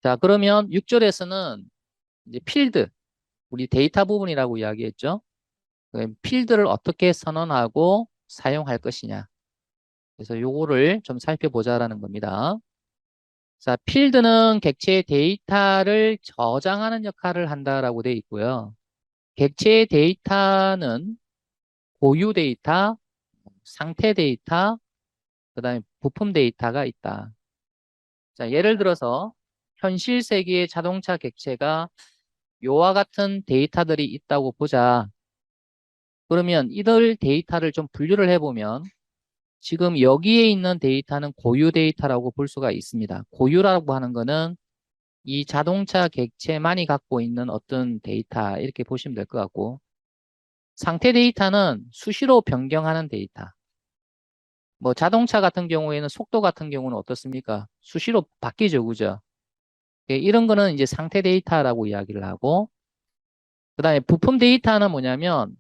자, 그러면 6절에서는 이제 필드, 우리 데이터 부분이라고 이야기했죠. 필드를 어떻게 선언하고 사용할 것이냐. 그래서 요거를 좀 살펴보자라는 겁니다. 자, 필드는 객체의 데이터를 저장하는 역할을 한다라고 되어 있고요. 객체의 데이터는 고유 데이터, 상태 데이터, 그다음에 부품 데이터가 있다. 자, 예를 들어서 현실 세계의 자동차 객체가 요와 같은 데이터들이 있다고 보자. 그러면 이들 데이터를 좀 분류를 해보면 지금 여기에 있는 데이터는 고유 데이터라고 볼 수가 있습니다. 고유라고 하는 거는 이 자동차 객체만이 갖고 있는 어떤 데이터 이렇게 보시면 될 것 같고, 상태 데이터는 수시로 변경하는 데이터. 뭐 자동차 같은 경우에는 속도 같은 경우는 어떻습니까? 수시로 바뀌죠, 그죠? 이런 거는 이제 상태 데이터라고 이야기를 하고, 그다음에 부품 데이터는 뭐냐면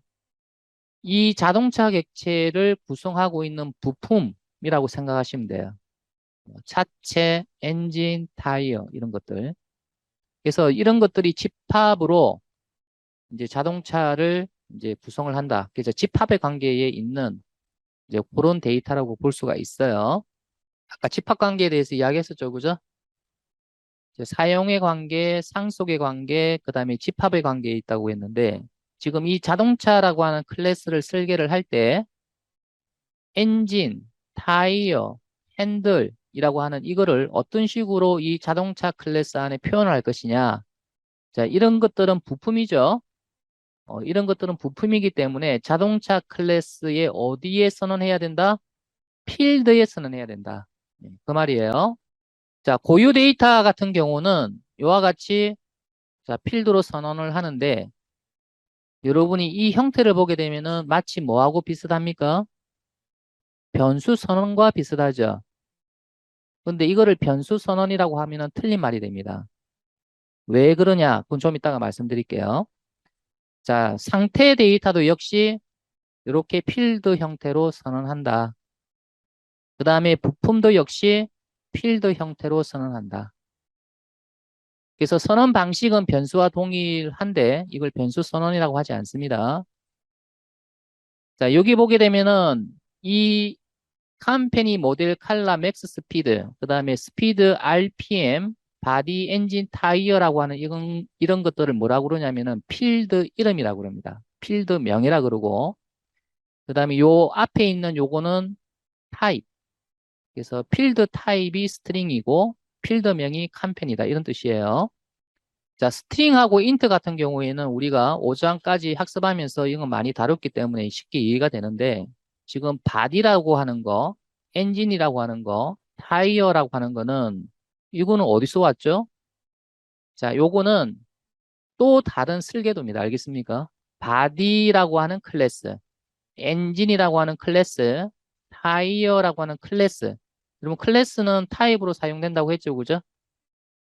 이 자동차 객체를 구성하고 있는 부품이라고 생각하시면 돼요. 뭐 차체, 엔진, 타이어 이런 것들. 그래서 이런 것들이 집합으로 이제 자동차를 이제 구성을 한다. 그래서 집합의 관계에 있는 이제 그런 데이터라고 볼 수가 있어요. 아까 집합 관계에 대해서 이야기했었죠, 그죠? 이제 사용의 관계, 상속의 관계, 그다음에 집합의 관계에 있다고 했는데 지금 이 자동차라고 하는 클래스를 설계를 할 때 엔진, 타이어, 핸들이라고 하는 이거를 어떤 식으로 이 자동차 클래스 안에 표현을 할 것이냐. 자, 이런 것들은 부품이죠. 이런 것들은 부품이기 때문에 자동차 클래스에 어디에 선언해야 된다? 필드에 선언해야 된다. 그 말이에요. 자, 고유 데이터 같은 경우는 이와 같이 자, 필드로 선언을 하는데 여러분이 이 형태를 보게 되면은 마치 뭐하고 비슷합니까? 변수 선언과 비슷하죠. 근데 이거를 변수 선언이라고 하면은 틀린 말이 됩니다. 왜 그러냐? 그건 좀 이따가 말씀드릴게요. 자, 상태 데이터도 역시 이렇게 필드 형태로 선언한다. 그 다음에 부품도 역시 필드 형태로 선언한다. 그래서 선언 방식은 변수와 동일한데 이걸 변수 선언이라고 하지 않습니다. 자, 여기 보게 되면은 이 컴퍼니 모델 칼라 맥스 스피드, 그 다음에 스피드 RPM, 바디 엔진 타이어라고 하는 이런 것들을 뭐라고 그러냐면은 필드 이름이라고 그럽니다. 필드 명이라 그러고, 그 다음에 요 앞에 있는 요거는 타입. 그래서 필드 타입이 스트링이고, 필드명이 컴퍼니다. 이런 뜻이에요. 자, 스트링하고 인트 같은 경우에는 우리가 5장까지 학습하면서 이건 많이 다뤘기 때문에 쉽게 이해가 되는데, 지금 바디라고 하는 거, 엔진이라고 하는 거, 타이어라고 하는 거는 이거는 어디서 왔죠? 자, 요거는 또 다른 설계도입니다. 알겠습니까? 바디라고 하는 클래스, 엔진이라고 하는 클래스, 타이어라고 하는 클래스. 그러면 클래스는 타입으로 사용된다고 했죠, 그죠?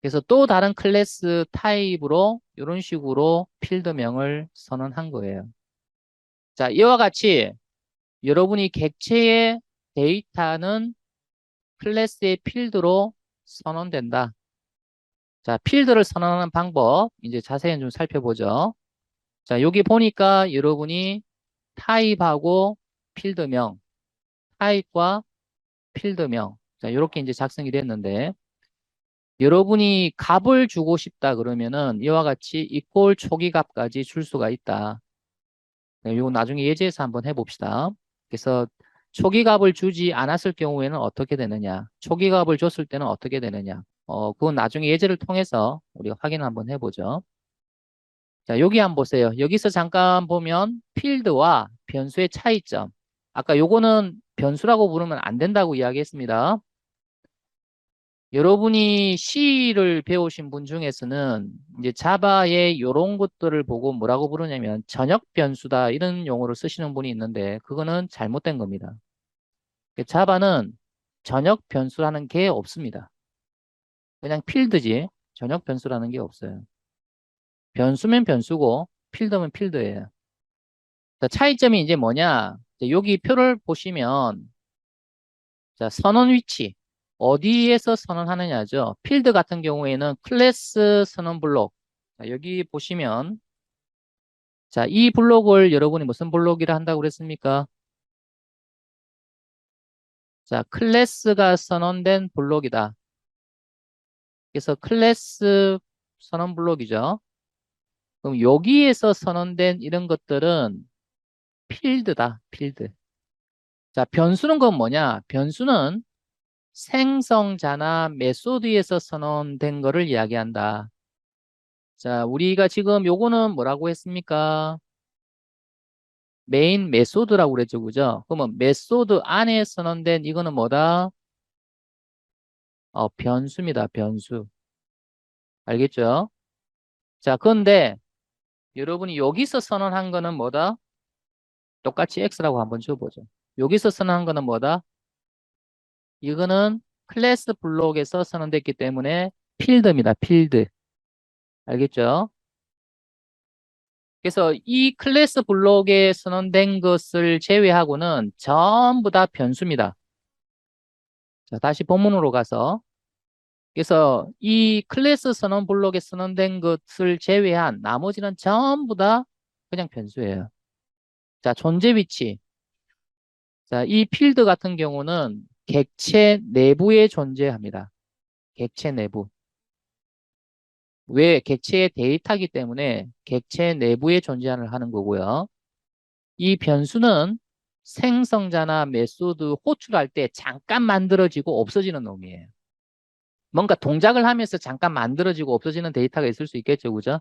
그래서 또 다른 클래스 타입으로 이런 식으로 필드명을 선언한 거예요. 자, 이와 같이 여러분이 객체의 데이터는 클래스의 필드로 선언된다. 자, 필드를 선언하는 방법 이제 자세히 좀 살펴보죠. 자, 여기 보니까 여러분이 타입하고 필드명, 타입과 필드명. 자, 이렇게 이제 작성이 됐는데 여러분이 값을 주고 싶다 그러면은 이와 같이 이꼴 초기값까지 줄 수가 있다. 네, 이거 나중에 예제에서 한번 해봅시다. 그래서 초기값을 주지 않았을 경우에는 어떻게 되느냐? 초기값을 줬을 때는 어떻게 되느냐? 그건 나중에 예제를 통해서 우리가 확인 한번 해보죠. 자, 여기 한번 보세요. 여기서 잠깐 보면 필드와 변수의 차이점. 아까 요거는 변수라고 부르면 안 된다고 이야기했습니다. 여러분이 C를 배우신 분 중에서는 이제 자바의 이런 것들을 보고 뭐라고 부르냐면 전역 변수다 이런 용어를 쓰시는 분이 있는데 그거는 잘못된 겁니다. 자바는 전역 변수라는 게 없습니다. 그냥 필드지 전역 변수라는 게 없어요. 변수면 변수고 필드면 필드예요. 자, 차이점이 이제 뭐냐? 자, 여기 표를 보시면 자, 선언 위치. 어디에서 선언하느냐죠. 필드 같은 경우에는 클래스 선언 블록. 자, 여기 보시면 자, 이 블록을 여러분이 무슨 블록이라 한다고 그랬습니까? 자, 클래스가 선언된 블록이다. 그래서 클래스 선언 블록이죠. 그럼 여기에서 선언된 이런 것들은 필드다, 필드. 자, 변수는 건 뭐냐? 변수는 생성자나 메소드에서 선언된 거를 이야기한다. 자, 우리가 지금 요거는 뭐라고 했습니까? 메인 메소드라고 그랬죠, 그죠? 그러면 메소드 안에 선언된 이거는 뭐다? 변수입니다, 변수. 알겠죠? 자, 그런데 여러분이 여기서 선언한 거는 뭐다? 똑같이 X라고 한번 줘보죠. 여기서 선언한 거는 뭐다? 이거는 클래스 블록에서 선언됐기 때문에 필드입니다, 필드. 알겠죠? 그래서 이 클래스 블록에 선언된 것을 제외하고는 전부 다 변수입니다. 자, 다시 본문으로 가서. 그래서 이 클래스 선언 블록에 선언된 것을 제외한 나머지는 전부 다 그냥 변수예요. 자, 존재 위치. 자, 이 필드 같은 경우는 객체 내부에 존재합니다. 객체 내부. 왜? 객체의 데이터이기 때문에 객체 내부에 존재하는 거고요. 이 변수는 생성자나 메소드 호출할 때 잠깐 만들어지고 없어지는 놈이에요. 뭔가 동작을 하면서 잠깐 만들어지고 없어지는 데이터가 있을 수 있겠죠, 그죠?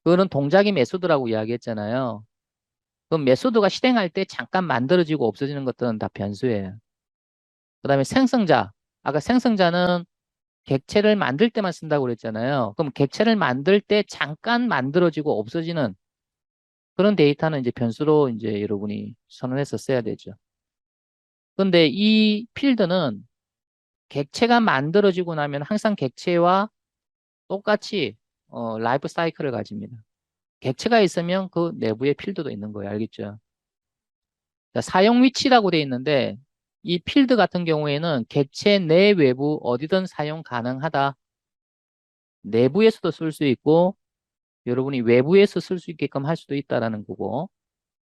그거는 동작이 메소드라고 이야기했잖아요. 그럼 메소드가 실행할 때 잠깐 만들어지고 없어지는 것들은 다 변수예요. 그 다음에 생성자. 아까 생성자는 객체를 만들 때만 쓴다고 그랬잖아요. 그럼 객체를 만들 때 잠깐 만들어지고 없어지는 그런 데이터는 이제 변수로 이제 여러분이 선언해서 써야 되죠. 근데 이 필드는 객체가 만들어지고 나면 항상 객체와 똑같이 라이프 사이클을 가집니다. 객체가 있으면 그 내부에 필드도 있는 거예요. 알겠죠? 자, 사용 위치라고 돼 있는데 이 필드 같은 경우에는 객체 내 외부 어디든 사용 가능하다. 내부에서도 쓸 수 있고 여러분이 외부에서 쓸 수 있게끔 할 수도 있다라는 거고.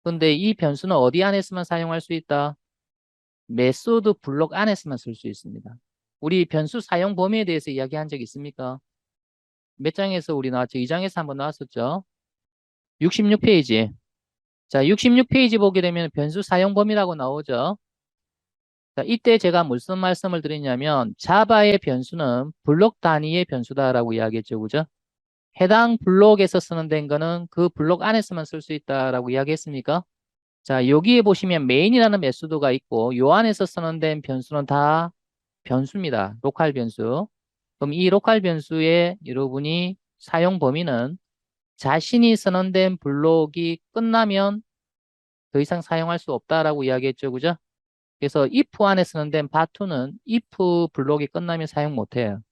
근데 이 변수는 어디 안에서만 사용할 수 있다? 메소드 블록 안에서만 쓸 수 있습니다. 우리 변수 사용 범위에 대해서 이야기한 적 있습니까? 몇 장에서 우리 나왔죠? 2장에서 한번 나왔었죠? 66페이지. 자, 66페이지 보게 되면 변수 사용 범위라고 나오죠? 자, 이때 제가 무슨 말씀을 드리냐면 자바의 변수는 블록 단위의 변수다라고 이야기했죠. 그죠? 해당 블록에서 쓰는 거는 그 블록 안에서만 쓸 수 있다라고 이야기했습니까? 자, 여기에 보시면 메인이라는 메소드가 있고 요 안에서 선언된 변수는 다 변수입니다. 로컬 변수. 그럼 이 로컬 변수의 여러분이 사용 범위는 자신이 선언된 블록이 끝나면 더 이상 사용할 수 없다라고 이야기했죠. 그죠? 그래서 if 안에 선언된 part2는 if 블록이 끝나면 사용 못해요.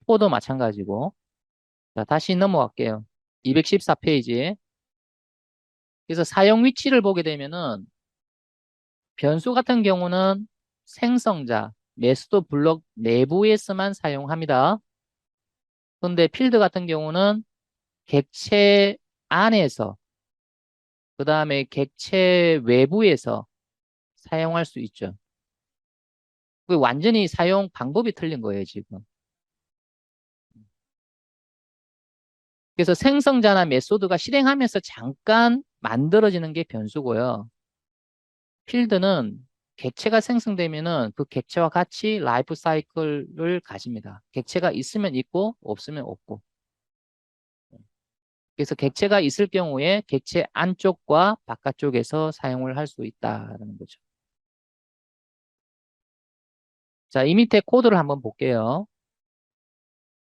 for도 마찬가지고. 자, 다시 넘어갈게요. 214페이지. 그래서 사용 위치를 보게 되면은 변수 같은 경우는 생성자, 메소드 블록 내부에서만 사용합니다. 그런데 필드 같은 경우는 객체 안에서, 그 다음에 객체 외부에서 사용할 수 있죠. 그 완전히 사용 방법이 틀린 거예요, 지금. 그래서 생성자나 메소드가 실행하면서 잠깐 만들어지는 게 변수고요. 필드는 객체가 생성되면은 그 객체와 같이 라이프 사이클을 가집니다. 객체가 있으면 있고 없으면 없고. 그래서 객체가 있을 경우에 객체 안쪽과 바깥쪽에서 사용을 할 수 있다는 거죠. 자, 이 밑에 코드를 한번 볼게요.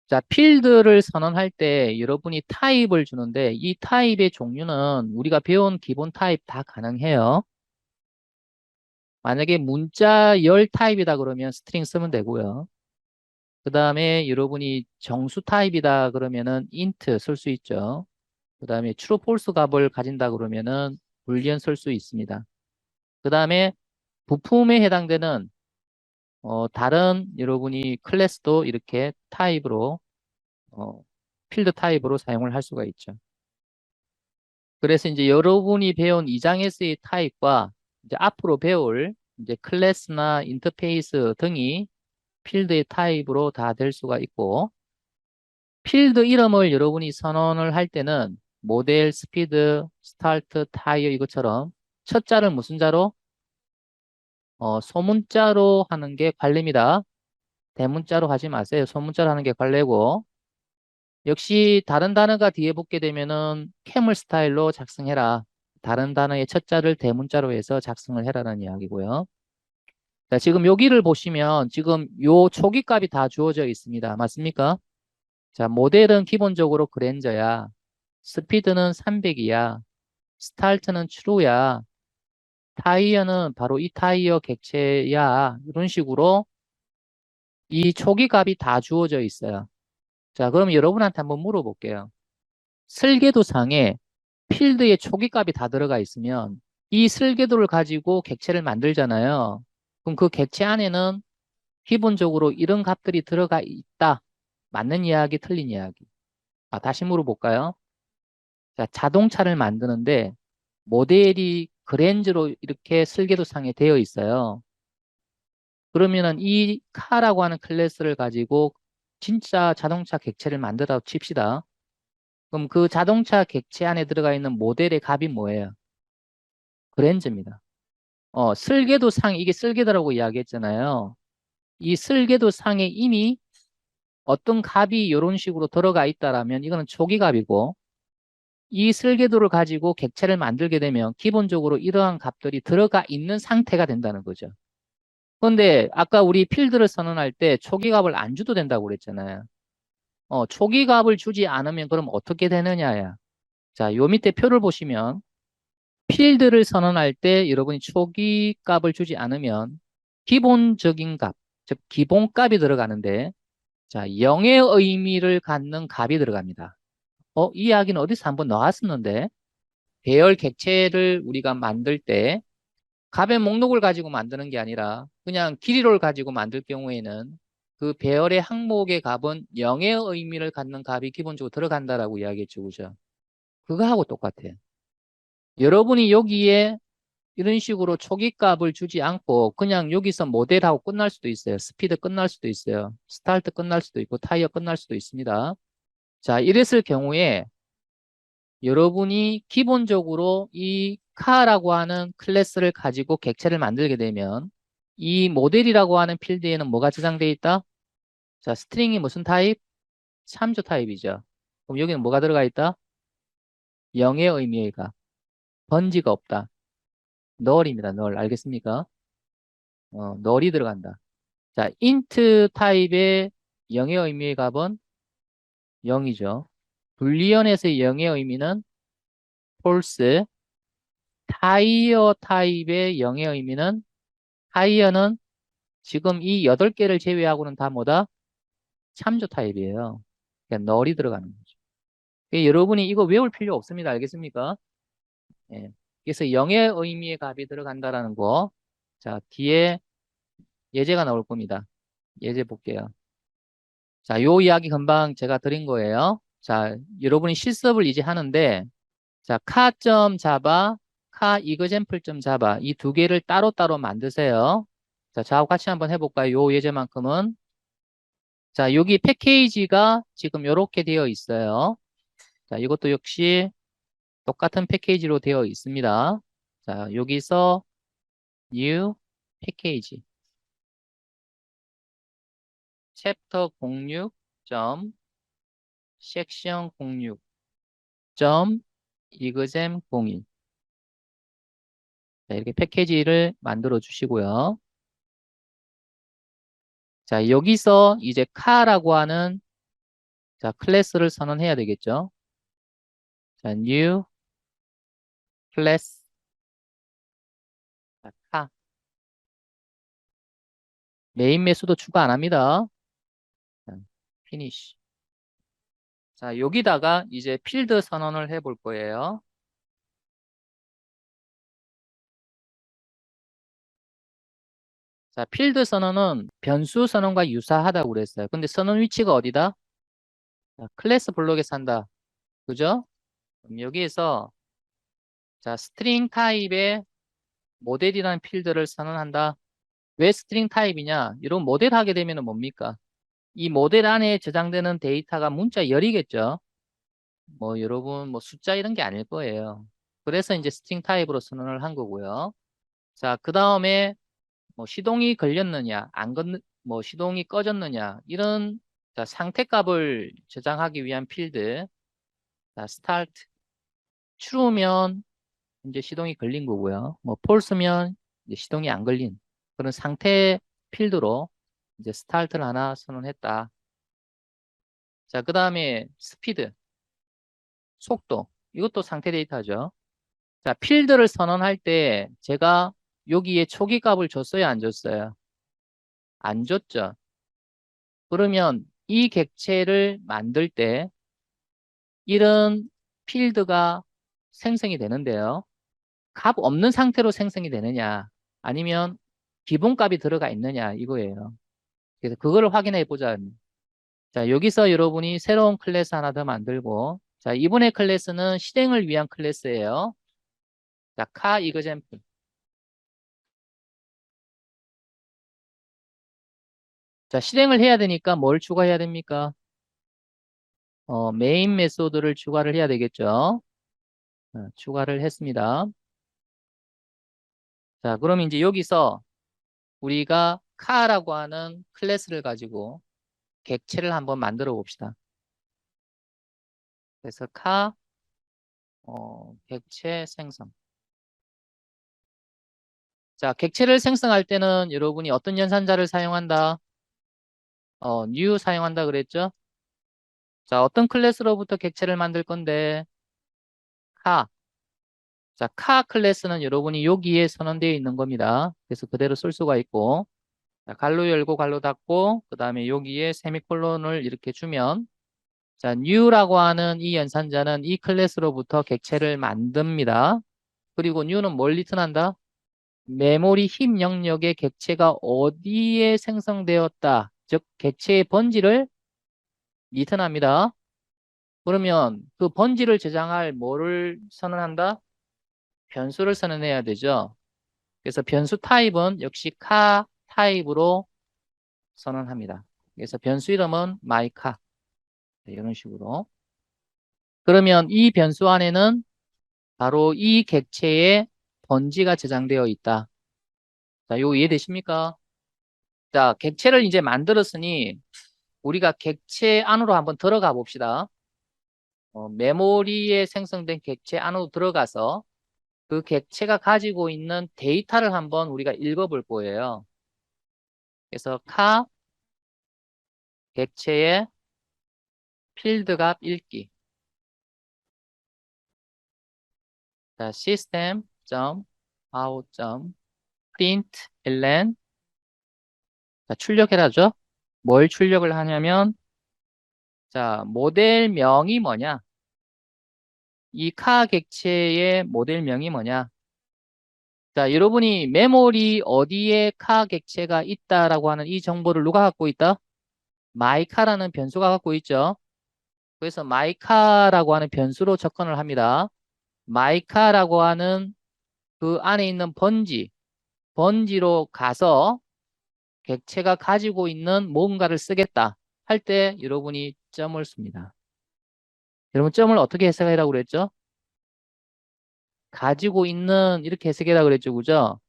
자, 필드를 선언할 때 여러분이 타입을 주는데 이 타입의 종류는 우리가 배운 기본 타입 다 가능해요. 만약에 문자 열 타입이다 그러면 스트링 쓰면 되고요. 그 다음에 여러분이 정수 타입이다 그러면은 int 쓸 수 있죠. 그 다음에 true, false 값을 가진다 그러면은 boolean 쓸 수 있습니다. 그 다음에 부품에 해당되는 다른 여러분이 클래스도 이렇게 타입으로, 어, 필드 타입으로 사용을 할 수가 있죠. 그래서 이제 여러분이 배운 2장에서의 타입과 이제 앞으로 배울 이제 클래스나 인터페이스 등이 필드의 타입으로 다 될 수가 있고, 필드 이름을 여러분이 선언을 할 때는 모델, 스피드, 스타트, 타이어 이것처럼 첫 자를 무슨 자로? 소문자로 하는 게 관례입니다. 대문자로 하지 마세요. 소문자로 하는 게 관례고, 역시 다른 단어가 뒤에 붙게 되면은 캐물 스타일로 작성해라. 다른 단어의 첫 자를 대문자로 해서 작성을 해라는 이야기고요. 자, 지금 여기를 보시면 지금 요 초기 값이 다 주어져 있습니다. 맞습니까? 자, 모델은 기본적으로 그랜저야. 스피드는 300이야. 스타트는 트루야. 타이어는 바로 이 타이어 객체야. 이런 식으로 이 초기 값이 다 주어져 있어요. 자, 그럼 여러분한테 한번 물어볼게요. 설계도상에 필드에 초기 값이 다 들어가 있으면 이 설계도를 가지고 객체를 만들잖아요. 그럼 그 객체 안에는 기본적으로 이런 값들이 들어가 있다. 맞는 이야기, 틀린 이야기. 다시 물어볼까요? 자, 자동차를 만드는데 모델이 그랜저로 이렇게 설계도상에 되어 있어요. 그러면은 이 카라고 하는 클래스를 가지고 진짜 자동차 객체를 만들어 칩시다. 그럼 그 자동차 객체 안에 들어가 있는 모델의 값이 뭐예요? 그랜저입니다. 설계도상, 이게 설계도라고 이야기했잖아요. 이 설계도상에 이미 어떤 값이 이런 식으로 들어가 있다라면 이거는 초기 값이고, 이 설계도를 가지고 객체를 만들게 되면 기본적으로 이러한 값들이 들어가 있는 상태가 된다는 거죠. 그런데 아까 우리 필드를 선언할 때 초기 값을 안 줘도 된다고 그랬잖아요. 초기 값을 주지 않으면 그럼 어떻게 되느냐야. 자, 요 밑에 표를 보시면 필드를 선언할 때 여러분이 초기 값을 주지 않으면 기본적인 값, 즉 기본 값이 들어가는데, 자, 0의 의미를 갖는 값이 들어갑니다. 이 이야기는 어디서 한번 나왔었는데, 배열 객체를 우리가 만들 때 값의 목록을 가지고 만드는 게 아니라 그냥 길이를 가지고 만들 경우에는 그 배열의 항목의 값은 0의 의미를 갖는 값이 기본적으로 들어간다라고 이야기했죠. 그죠? 그거하고 똑같아요. 여러분이 여기에 이런 식으로 초기 값을 주지 않고 그냥 여기서 모델하고 끝날 수도 있어요. 스피드 끝날 수도 있어요. 스타트 끝날 수도 있고 타이어 끝날 수도 있습니다. 자, 이랬을 경우에 여러분이 기본적으로 이 카라고 하는 클래스를 가지고 객체를 만들게 되면 이 모델이라고 하는 필드에는 뭐가 저장되어 있다? 자, 스트링이 무슨 타입? 참조 타입이죠. 그럼 여기는 뭐가 들어가 있다? 0의 의미의 값. 번지가 없다. 널입니다. 널. 알겠습니까? 널이 들어간다. 자, int 타입의 0의 의미의 값은 0이죠. 불리언에서의 0의 의미는 false. 타이어 타입의 0의 의미는 타이어는 지금 이 8개를 제외하고는 다 뭐다? 참조 타입이에요. 그러니까 널이 들어가는 거죠. 그러니까 여러분이 이거 외울 필요 없습니다. 알겠습니까? 예. 그래서 0의 의미의 값이 들어간다라는 거. 자, 뒤에 예제가 나올 겁니다. 예제 볼게요. 자, 요 이야기 금방 제가 드린 거예요. 자, 여러분이 실습을 이제 하는데, 자, 카.자바, 카 이그젬플.자바 이 두 개를 따로따로 만드세요. 자, 저하고 같이 한번 해볼까요? 요 예제만큼은. 자, 여기 패키지가 지금 이렇게 되어 있어요. 자, 이것도 역시 똑같은 패키지로 되어 있습니다. 자, 여기서 new 패키지 챕터 06. 섹션 06. 이그잼 01. 자, 이렇게 패키지를 만들어 주시고요. 자, 여기서 이제 카라고 하는 자, 클래스를 선언해야 되겠죠. 자, new class. 자, 카. 메인 매수도 추가 안 합니다. 자, finish. 자, 여기다가 이제 필드 선언을 해 볼 거예요. 자, 필드 선언은 변수 선언과 유사하다고 그랬어요. 근데 선언 위치가 어디다? 자, 클래스 블록에 산다. 그죠? 그럼 여기에서 자, 스트링 타입의 모델이라는 필드를 선언한다. 왜 스트링 타입이냐? 이런 모델 하게 되면 뭡니까? 이 모델 안에 저장되는 데이터가 문자 열이겠죠. 뭐 여러분 뭐 숫자 이런 게 아닐 거예요. 그래서 이제 스트링 타입으로 선언을 한 거고요. 자, 그 다음에 뭐 시동이 걸렸느냐, 뭐 시동이 꺼졌느냐 이런 자, 상태 값을 저장하기 위한 필드. 자, 스타트 true면 이제 시동이 걸린 거고요. 뭐 false면 이제 시동이 안 걸린 그런 상태 필드로 이제 스타트를 하나 선언했다. 자, 그 다음에 스피드, 속도. 이것도 상태 데이터죠. 자, 필드를 선언할 때 제가 여기에 초기 값을 줬어요, 안 줬어요? 안 줬죠. 그러면 이 객체를 만들 때 이런 필드가 생성이 되는데요. 값 없는 상태로 생성이 되느냐 아니면 기본값이 들어가 있느냐 이거예요. 그래서 그거를 확인해 보자. 자, 여기서 여러분이 새로운 클래스 하나 더 만들고 자, 이번에 클래스는 실행을 위한 클래스예요. 자, car example. 자, 실행을 해야 되니까 뭘 추가해야 됩니까? 메인 메소드를 추가를 해야 되겠죠. 추가를 했습니다. 자, 그럼 이제 여기서 우리가 car라고 하는 클래스를 가지고 객체를 한번 만들어 봅시다. 그래서 car 객체 생성. 자, 객체를 생성할 때는 여러분이 어떤 연산자를 사용한다? new 사용한다 그랬죠? 자, 어떤 클래스로부터 객체를 만들 건데 car. 자, car 클래스는 여러분이 여기에 선언되어 있는 겁니다. 그래서 그대로 쓸 수가 있고 자, 갈로 열고 갈로 닫고 그 다음에 여기에 세미콜론을 이렇게 주면 자, new라고 하는 이 연산자는 이 클래스로부터 객체를 만듭니다. 그리고 new는 뭘 리턴한다? 메모리 힙 영역의 객체가 어디에 생성되었다. 즉 객체의 번지를 리턴합니다. 그러면 그 번지를 저장할 뭐를 선언한다? 변수를 선언해야 되죠. 그래서 변수 타입은 역시 카 타입으로 선언합니다. 그래서 변수 이름은 mycar 이런 식으로. 그러면 이 변수 안에는 바로 이 객체의 번지가 저장되어 있다. 자, 이거 이해되십니까? 자, 객체를 이제 만들었으니 우리가 객체 안으로 한번 들어가 봅시다. 메모리에 생성된 객체 안으로 들어가서 그 객체가 가지고 있는 데이터를 한번 우리가 읽어볼 거예요. 그래서 카 객체의 필드값 읽기. 자, system.out.println. 자, 출력해라죠. 뭘 출력을 하냐면 자, 모델명이 뭐냐? 이 카 객체의 모델명이 뭐냐? 자, 여러분이 메모리 어디에 카 객체가 있다라고 하는 이 정보를 누가 갖고 있다? 마이카라는 변수가 갖고 있죠. 그래서 마이카라고 하는 변수로 접근을 합니다. 마이카라고 하는 그 안에 있는 번지로 가서 객체가 가지고 있는 뭔가를 쓰겠다 할 때 여러분이 점을 씁니다. 여러분 점을 어떻게 해석하라고 그랬죠? 가지고 있는 이렇게 해석해라 그랬죠. 그죠?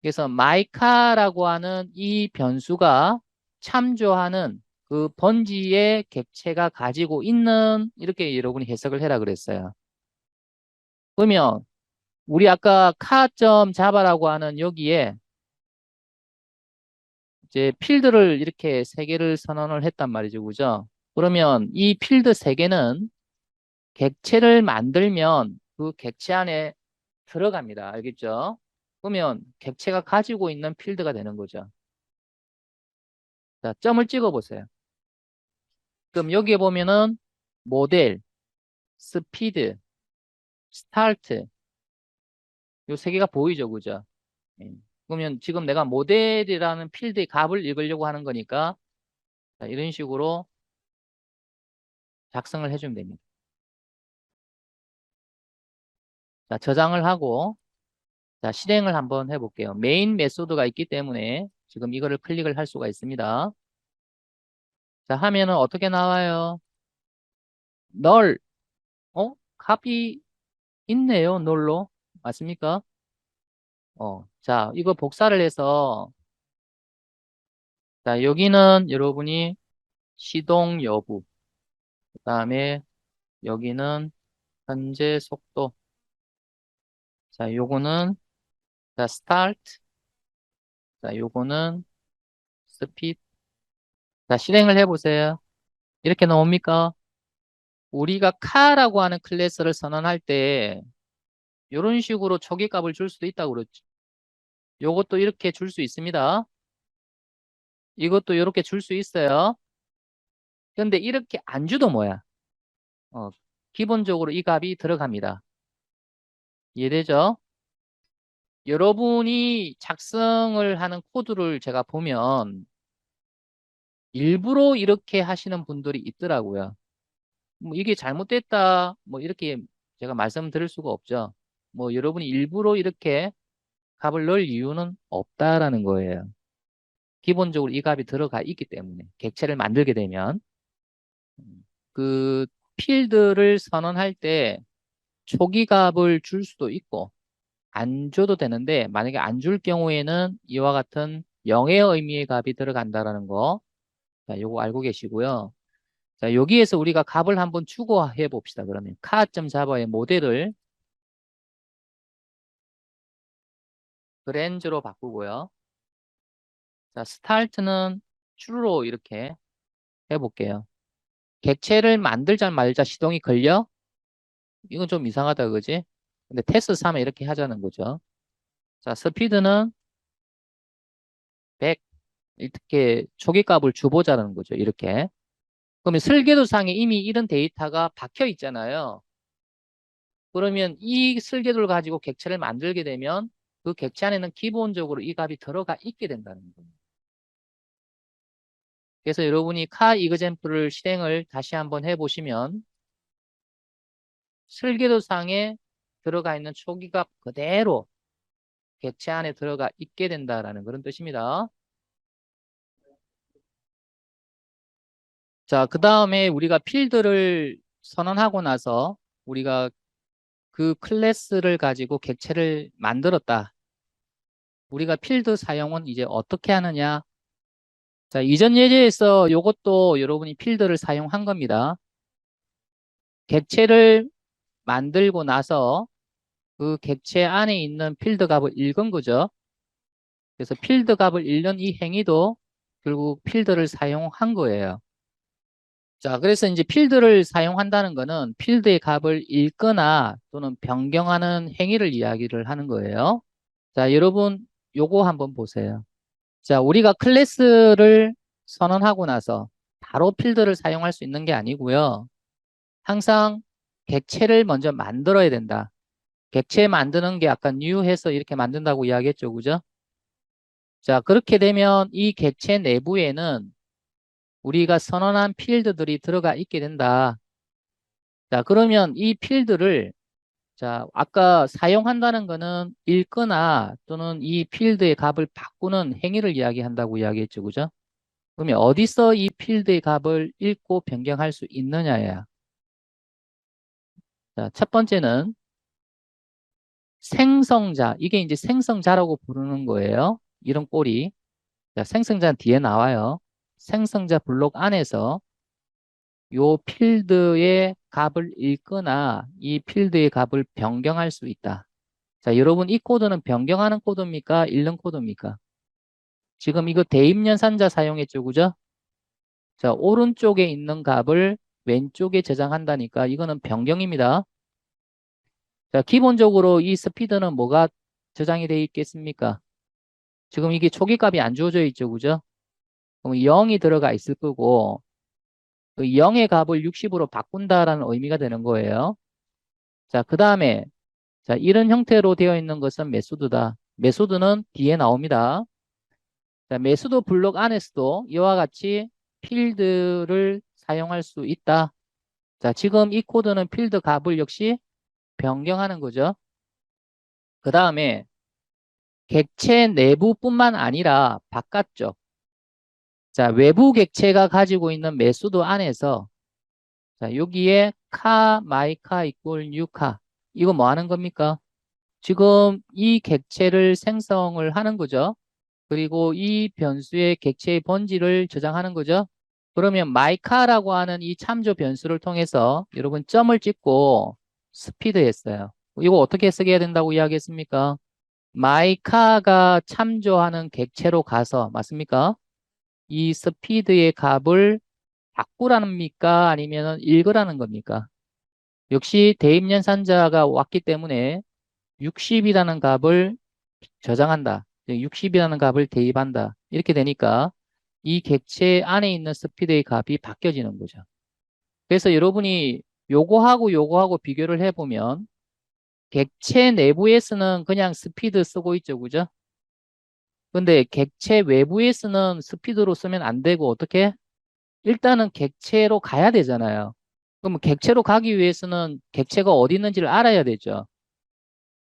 그래서 마이카라고 하는 이 변수가 참조하는 그 번지의 객체가 가지고 있는 이렇게 여러분이 해석을 해라 그랬어요. 그러면 우리 아까 카.자바라고 하는 여기에 이제 필드를 이렇게 세 개를 선언을 했단 말이죠. 그죠? 그러면 이 필드 세 개는 객체를 만들면 그 객체 안에 들어갑니다. 알겠죠? 그러면 객체가 가지고 있는 필드가 되는 거죠. 자, 점을 찍어 보세요. 그럼 여기에 보면은 모델, 스피드, 스타트 요 세 개가 보이죠. 그죠? 예. 그러면 지금 내가 모델이라는 필드의 값을 읽으려고 하는 거니까 자, 이런 식으로 작성을 해주면 됩니다. 자, 저장을 하고 자, 실행을 한번 해볼게요. 메인 메소드가 있기 때문에 지금 이거를 클릭을 할 수가 있습니다. 자, 하면은 어떻게 나와요? 널, 값이 있네요. 널로. 맞습니까? 자, 이거 복사를 해서 자, 여기는 여러분이 시동 여부, 그 다음에 여기는 현재 속도, 자, 요거는 자, 스타트, 자, 요거는 스피드. 자, 실행을 해보세요. 이렇게 나옵니까? 우리가 카라고 하는 클래스를 선언할 때 이런 식으로 초기값을 줄 수도 있다고 그랬죠. 요것도 이렇게 줄 수 있습니다. 이것도 이렇게 줄 수 있어요. 근데 이렇게 안 주도 뭐야? 어, 기본적으로 이 값이 들어갑니다. 이해되죠? 여러분이 작성을 하는 코드를 제가 보면 일부러 이렇게 하시는 분들이 있더라고요. 뭐 이게 잘못됐다, 뭐 이렇게 제가 말씀드릴 수가 없죠. 뭐 여러분이 일부러 이렇게 값을 넣을 이유는 없다라는 거예요. 기본적으로 이 값이 들어가 있기 때문에 객체를 만들게 되면 그 필드를 선언할 때 초기 값을 줄 수도 있고 안 줘도 되는데 만약에 안 줄 경우에는 이와 같은 0의 의미의 값이 들어간다라는 거. 자, 요거 알고 계시고요. 자, 여기에서 우리가 값을 한번 추고 해 봅시다. 그러면 카.자바의 모델을 그랜저로 바꾸고요. 자, 스타트는 true로 이렇게 해 볼게요. 객체를 만들자 말자 시동이 걸려? 이건 좀 이상하다, 그지? 근데 테스트 3에 이렇게 하자는 거죠. 자, 스피드는 100. 이렇게 초기값을 줘보자는 거죠. 이렇게. 그러면 설계도상에 이미 이런 데이터가 박혀 있잖아요. 그러면 이 설계도를 가지고 객체를 만들게 되면 그 객체 안에는 기본적으로 이 값이 들어가 있게 된다는 거예요. 그래서 여러분이 카 이그젠플을 실행을 다시 한번 해보시면 설계도상에 들어가 있는 초기값 그대로 객체 안에 들어가 있게 된다라는 그런 뜻입니다. 자, 그 다음에 우리가 필드를 선언하고 나서 우리가 그 클래스를 가지고 객체를 만들었다. 우리가 필드 사용은 이제 어떻게 하느냐? 자, 이전 예제에서 이것도 여러분이 필드를 사용한 겁니다. 객체를 만들고 나서 그 객체 안에 있는 필드 값을 읽은 거죠. 그래서 필드 값을 읽는 이 행위도 결국 필드를 사용한 거예요. 자, 그래서 이제 필드를 사용한다는 거는 필드의 값을 읽거나 또는 변경하는 행위를 이야기를 하는 거예요. 자, 여러분 요거 한번 보세요. 자, 우리가 클래스를 선언하고 나서 바로 필드를 사용할 수 있는 게 아니고요. 항상 객체를 먼저 만들어야 된다. 객체 만드는 게 아까 new 해서 이렇게 만든다고 이야기했죠. 그죠? 자, 그렇게 되면 이 객체 내부에는 우리가 선언한 필드들이 들어가 있게 된다. 자, 그러면 이 필드를 자, 아까 사용한다는 거는 읽거나 또는 이 필드의 값을 바꾸는 행위를 이야기한다고 이야기했죠. 그죠? 그러면 어디서 이 필드의 값을 읽고 변경할 수 있느냐야. 자, 첫 번째는 생성자. 이게 이제 생성자라고 부르는 거예요. 이런 꼴이. 자, 생성자는 뒤에 나와요. 생성자 블록 안에서 요 필드의 값을 읽거나 이 필드의 값을 변경할 수 있다. 자, 여러분 이 코드는 변경하는 코드입니까? 읽는 코드입니까? 지금 이거 대입연산자 사용했죠, 그죠? 자, 오른쪽에 있는 값을 왼쪽에 저장한다니까 이거는 변경입니다. 자, 기본적으로 이 스피드는 뭐가 저장이 되어 있겠습니까? 지금 이게 초기값이 안 주어져 있죠, 그죠? 그럼 0이 들어가 있을 거고 그 0의 값을 60으로 바꾼다라는 의미가 되는 거예요. 자, 그 다음에 자, 이런 형태로 되어 있는 것은 메소드다. 메소드는 뒤에 나옵니다. 자, 메소드 블록 안에서도 이와 같이 필드를 사용할 수 있다. 자, 지금 이 코드는 필드 값을 역시 변경하는 거죠. 그 다음에 객체 내부뿐만 아니라 바깥쪽. 자, 외부 객체가 가지고 있는 메소드 안에서 자, 여기에 카, 마이카 이꼴 뉴카. 이거 뭐 하는 겁니까? 지금 이 객체를 생성을 하는 거죠. 그리고 이 변수의 객체의 번지를 저장하는 거죠. 그러면 마이카라고 하는 이 참조 변수를 통해서 여러분 점을 찍고 스피드 했어요. 이거 어떻게 쓰게 해야 된다고 이야기했습니까? 마이카가 참조하는 객체로 가서 맞습니까? 이 스피드의 값을 바꾸라는입니까? 아니면 읽으라는 겁니까? 역시 대입연산자가 왔기 때문에 60이라는 값을 저장한다. 60이라는 값을 대입한다. 이렇게 되니까 이 객체 안에 있는 스피드의 값이 바뀌어지는 거죠. 그래서 여러분이 요거하고 요거하고 비교를 해보면 객체 내부에서는 그냥 스피드 쓰고 있죠. 그죠? 근데 객체 외부에서는 스피드로 쓰면 안 되고 어떻게? 일단은 객체로 가야 되잖아요. 그럼 객체로 가기 위해서는 객체가 어디 있는지를 알아야 되죠.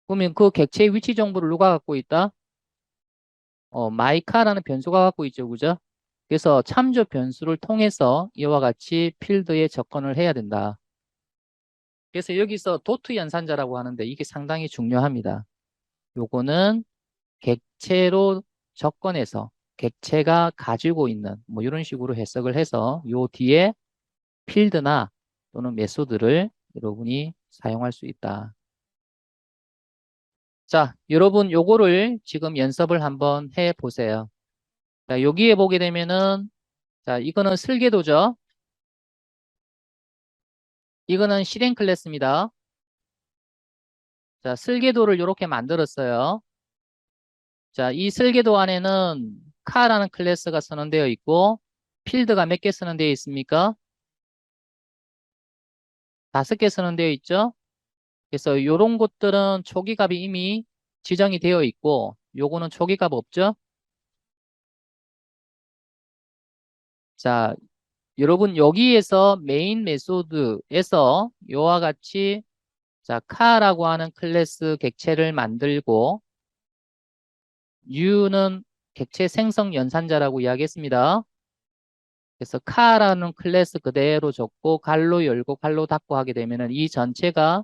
그러면 그 객체의 위치 정보를 누가 갖고 있다? 마이카라는 변수가 갖고 있죠. 그죠? 그래서 참조 변수를 통해서 이와 같이 필드에 접근을 해야 된다. 그래서 여기서 도트 연산자라고 하는데 이게 상당히 중요합니다. 요거는 객체로 접근해서 객체가 가지고 있는 뭐 이런 식으로 해석을 해서 요 뒤에 필드나 또는 메소드를 여러분이 사용할 수 있다. 자, 여러분 요거를 지금 연습을 한번 해 보세요. 자, 여기에 보게 되면은 자, 이거는 슬개도죠. 이거는 실행 클래스입니다. 자, 슬개도를 이렇게 만들었어요. 자, 이 슬개도 안에는 카라는 클래스가 선언되어 있고 필드가 몇 개 선언되어 있습니까? 5개 선언되어 있죠. 그래서 요런 것들은 초기값이 이미 지정이 되어 있고 요거는 초기값 없죠. 자, 여러분 여기에서 메인 메소드에서 요와 같이 자, 카라고 하는 클래스 객체를 만들고 U는 객체 생성 연산자라고 이야기했습니다. 그래서 카라는 클래스 그대로 줬고 갈로 열고 갈로 닫고 하게 되면은 이 전체가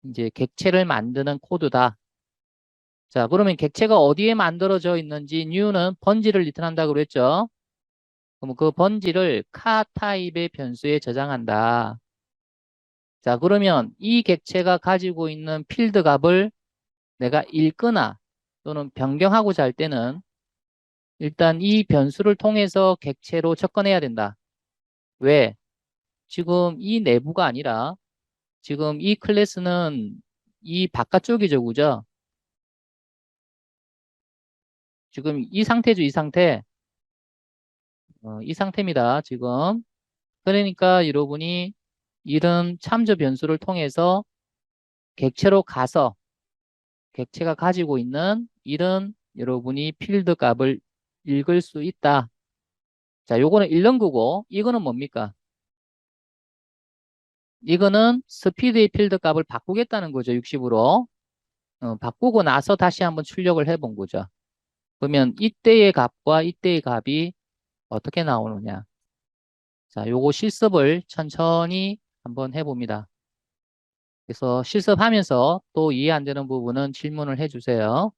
이제 객체를 만드는 코드다. 자, 그러면 객체가 어디에 만들어져 있는지 New는 번지를 리턴한다고 그랬죠. 그럼 그 번지를 카 타입의 변수에 저장한다. 자, 그러면 이 객체가 가지고 있는 필드 값을 내가 읽거나 또는 변경하고자 할 때는 일단 이 변수를 통해서 객체로 접근해야 된다. 왜? 지금 이 내부가 아니라 지금 이 클래스는 이 바깥쪽이죠, 그죠? 지금 이 상태죠, 이 상태. 이 상태입니다, 지금. 그러니까 여러분이 이런 참조 변수를 통해서 객체로 가서 객체가 가지고 있는 이런 여러분이 필드 값을 읽을 수 있다. 자, 요거는 읽는 거고, 이거는 뭡니까? 이거는 스피드의 필드 값을 바꾸겠다는 거죠, 60으로. 바꾸고 나서 다시 한번 출력을 해본 거죠. 그러면 이때의 값과 이때의 값이 어떻게 나오느냐. 자, 요거 실습을 천천히 한번 해봅니다. 그래서 실습하면서 또 이해 안 되는 부분은 질문을 해주세요.